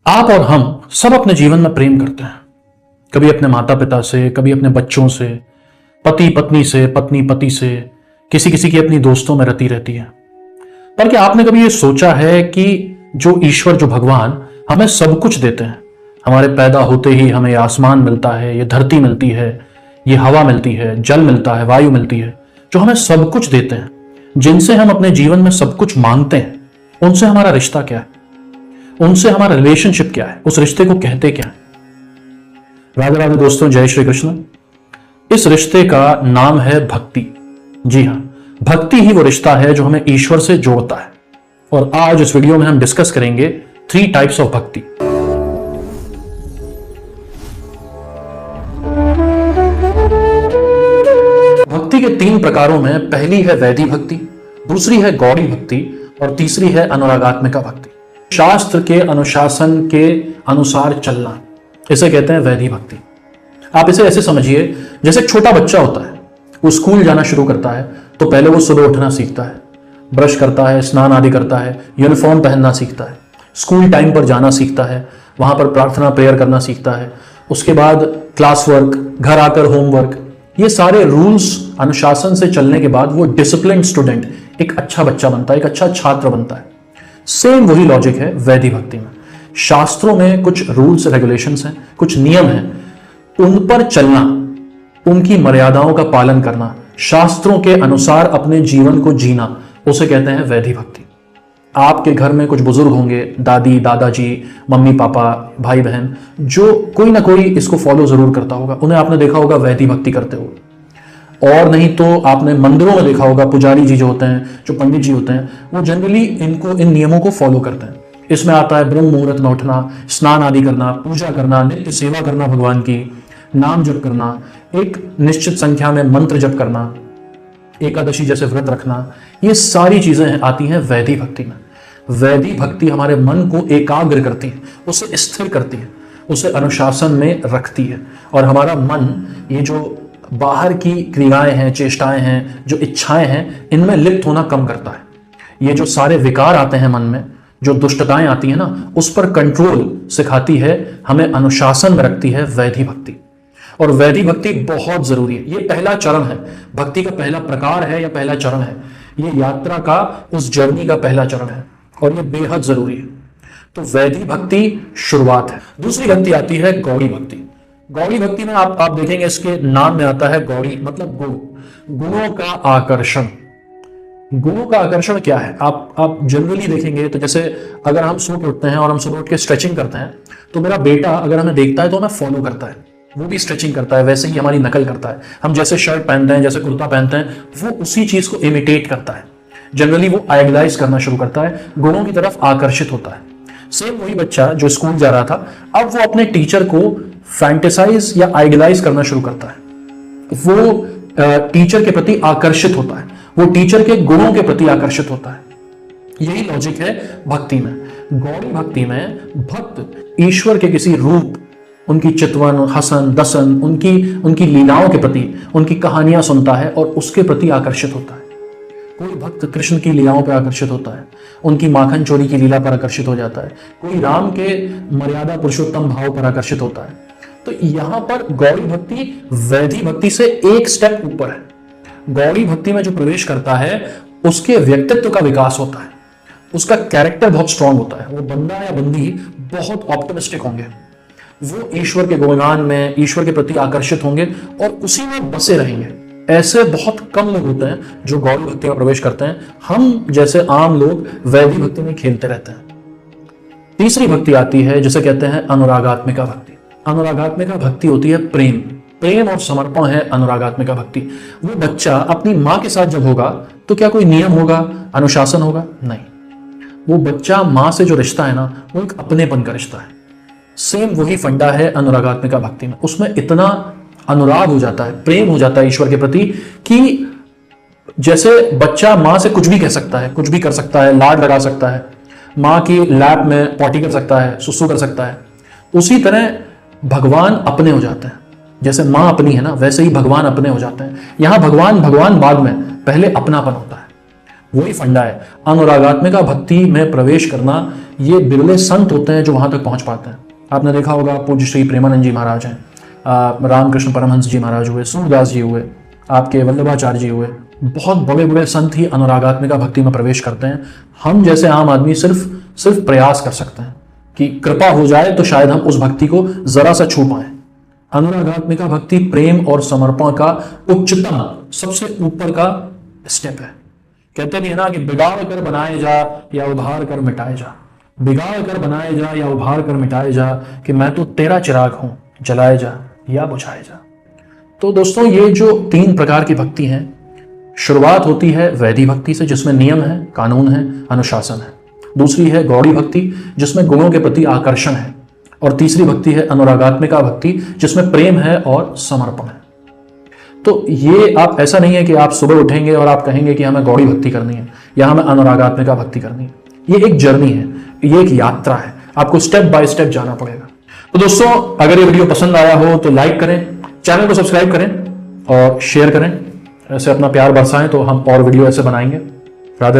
आप और हम सब अपने जीवन में प्रेम करते हैं। कभी अपने माता पिता से, कभी अपने बच्चों से, पति पत्नी से, पत्नी पति से, किसी किसी की अपनी दोस्तों में रती रहती है। पर क्या आपने कभी ये सोचा है कि जो ईश्वर, जो भगवान हमें सब कुछ देते हैं, हमारे पैदा होते ही हमें ये आसमान मिलता है, ये धरती मिलती है, ये हवा मिलती है, जल मिलता है, वायु मिलती है, जो हमें सब कुछ देते हैं, जिनसे हम अपने जीवन में सब कुछ मांगते हैं, उनसे हमारा रिश्ता क्या है? उनसे हमारा रिलेशनशिप क्या है? उस रिश्ते को कहते क्या है? राधे राधे दोस्तों, जय श्री कृष्ण। इस रिश्ते का नाम है भक्ति। जी हाँ, भक्ति ही वो रिश्ता है जो हमें ईश्वर से जोड़ता है। और आज इस वीडियो में हम डिस्कस करेंगे 3 टाइप्स ऑफ भक्ति। भक्ति के 3 प्रकारों में पहली है वैधि भक्ति, दूसरी है गौड़ी भक्ति और तीसरी है अनुरागात्मिका भक्ति। शास्त्र के अनुशासन के अनुसार चलना, इसे कहते हैं वैधि भक्ति। आप इसे ऐसे समझिए, जैसे एक छोटा बच्चा होता है, वो स्कूल जाना शुरू करता है तो पहले वो सुबह उठना सीखता है, ब्रश करता है, स्नान आदि करता है, यूनिफॉर्म पहनना सीखता है, स्कूल टाइम पर जाना सीखता है, वहां पर प्रार्थना प्रेयर करना सीखता है, उसके बाद क्लास वर्क, घर आकर होमवर्क, ये सारे रूल्स अनुशासन से चलने के बाद वो डिसिप्लिन स्टूडेंट, एक अच्छा बच्चा बनता है, एक अच्छा छात्र बनता है। सेम वही लॉजिक है वैधि भक्ति में। शास्त्रों में कुछ रूल्स रेगुलेशंस हैं, कुछ नियम हैं, उन पर चलना, उनकी मर्यादाओं का पालन करना, शास्त्रों के अनुसार अपने जीवन को जीना, उसे कहते हैं वैधि भक्ति। आपके घर में कुछ बुजुर्ग होंगे, दादी दादाजी, मम्मी पापा, भाई बहन, जो कोई ना कोई इसको फॉलो जरूर करता होगा। उन्हें आपने देखा होगा वैधि भक्ति करते हुए, और नहीं तो आपने मंदिरों में देखा होगा पुजारी जी जो होते हैं, जो पंडित जी होते हैं, वो जनरली इन नियमों को फॉलो करते हैं। इसमें आता है ब्रह्म मुहूर्त में उठना, स्नान आदि करना, पूजा करना, नित्य सेवा करना, भगवान की नाम जप करना, एक निश्चित संख्या में मंत्र जप करना, एकादशी जैसे व्रत रखना, ये सारी चीजें आती हैं वैधि भक्ति में। वैधि भक्ति हमारे मन को एकाग्र करती है, उसे स्थिर करती है, उसे अनुशासन में रखती है, और हमारा मन ये जो बाहर की क्रियाएं हैं, चेष्टाएं हैं, जो इच्छाएं हैं, इनमें लिप्त होना कम करता है। ये जो सारे विकार आते हैं मन में, जो दुष्टताएं आती हैं ना, उस पर कंट्रोल सिखाती है, हमें अनुशासन में रखती है वैधि भक्ति। और वैधि भक्ति बहुत जरूरी है। ये पहला चरण है, भक्ति का पहला प्रकार है या पहला चरण है। ये यात्रा का, उस जर्नी का पहला चरण है, और ये बेहद जरूरी है। तो वैधि भक्ति शुरुआत है। दूसरी भक्ति आती है गौड़ी भक्ति। गौड़ी भक्ति में आप देखेंगे, इसके नाम में आता है गौड़ी, मतलब गुण, गुणों का आकर्षण। गुणों का आकर्षण क्या है? आप जनरली देखेंगे तो जैसे अगर हम सो के उठते हैं और हम सुबह उठ के स्ट्रेचिंग करते हैं, तो मेरा बेटा अगर हमें देखता है तो हमें फॉलो करता है, वो भी स्ट्रेचिंग करता है, वैसे ही हमारी नकल करता है। हम जैसे शर्ट पहनते हैं, जैसे कुर्ता पहनते हैं, वो उसी चीज को इमिटेट करता है। जनरली वो आइडलाइज करना शुरू करता है, गुणों की तरफ आकर्षित होता है। सेम वही बच्चा जो स्कूल जा रहा था, अब वो अपने टीचर को फैंटेसाइज या आइडलाइज करना शुरू करता है। वो टीचर के प्रति आकर्षित होता है, वो टीचर के गुणों के प्रति आकर्षित होता है। यही लॉजिक है भक्ति में। गौड़ी भक्ति में भक्त ईश्वर के किसी रूप, उनकी चितवन, हसन, दसन, उनकी लीलाओं के प्रति, उनकी कहानियां सुनता है और उसके प्रति आकर्षित होता है। कोई भक्त कृष्ण की लीलाओं पर आकर्षित होता है, उनकी माखन चोरी की लीला पर आकर्षित हो जाता है। कोई राम के मर्यादा पुरुषोत्तम भाव पर आकर्षित होता है। तो यहां पर गौड़ी भक्ति वैधि भक्ति से एक स्टेप ऊपर है। गौड़ी भक्ति में जो प्रवेश करता है, उसके व्यक्तित्व का विकास होता है, उसका कैरेक्टर बहुत स्ट्रांग होता है। वो बंदा या बंदी बहुत ऑप्टिमिस्टिक होंगे, वो ईश्वर के गुणगान में, ईश्वर के प्रति आकर्षित होंगे और उसी में बसे रहेंगे। ऐसे बहुत कम लोग होते हैं जो गौड़ी भक्ति में प्रवेश करते हैं। हम जैसे आम लोग वैधि भक्ति में खेलते रहते हैं। तीसरी भक्ति आती है जिसे कहते हैं अनुरागात्मिका भक्ति। अनुरागात्मिका भक्ति होती है प्रेम, प्रेम और समर्पण है अनुरागात्मिका भक्ति। वो बच्चा अपनी माँ के साथ जब होगा तो क्या कोई नियम होगा, अनुशासन होगा? नहीं। वो बच्चा माँ से जो रिश्ता है ना, वो एक अपनेपन का रिश्ता है। सेम वही फंडा है अनुरागात्मिका भक्ति में। उसमें इतना अनुराग हो जाता है, प्रेम हो जाता है ईश्वर के प्रति, कि जैसे बच्चा माँ से कुछ भी कह सकता है, कुछ भी कर सकता है, लाड लगा सकता है, माँ की लैप में पॉटी कर सकता है, सुसु कर सकता है, उसी तरह भगवान अपने हो जाते हैं। जैसे माँ अपनी है ना, वैसे ही भगवान अपने हो जाते हैं। यहां भगवान बाद में, पहले अपनापन होता है। वही फंडा है। अनुरागात्मिका भक्ति में प्रवेश करना, ये बिरले संत होते हैं जो वहां तक पहुंच पाते हैं। आपने देखा होगा पूज्य श्री प्रेमानंद जी महाराज हैं, रामकृष्ण परमहंस जी महाराज हुए, सूरदास जी हुए, आपके वल्लभाचार्य जी हुए, बहुत बड़े बड़े संत ही अनुरागात्मिका भक्ति में प्रवेश करते हैं। हम जैसे आम आदमी सिर्फ प्रयास कर सकते हैं कि कृपा हो जाए तो शायद हम उस भक्ति को जरा सा छू पाए। अनुरागात्मिका भक्ति प्रेम और समर्पण का उच्चतम, सबसे ऊपर का स्टेप है। कहते नहीं है ना कि बिगाड़ कर बनाए जा या उभार कर मिटाए जा, बिगाड़ कर बनाए जा या उभार कर मिटाए जा, कि मैं तो तेरा चिराग हूं, जलाए जा या बुझाए जा। तो दोस्तों, ये जो 3 प्रकार की भक्ति है, शुरुआत होती है वैधि भक्ति से जिसमें नियम है, कानून है, अनुशासन है। दूसरी है गौड़ी भक्ति जिसमें गुणों के प्रति आकर्षण है। और तीसरी भक्ति है अनुरागात्मिका भक्ति जिसमें प्रेम है और समर्पण है। तो ये आप, ऐसा नहीं है कि आप सुबह उठेंगे और आप कहेंगे कि हमें गौड़ी भक्ति करनी है या हमें अनुरागात्मिका भक्ति करनी है। ये एक जर्नी है, ये एक यात्रा है, आपको स्टेप बाय स्टेप जाना पड़ेगा। तो दोस्तों, अगर ये वीडियो पसंद आया हो तो लाइक करें, चैनल को सब्सक्राइब करें और शेयर करें। ऐसे अपना प्यार बरसाएं तो हम और वीडियो ऐसे बनाएंगे।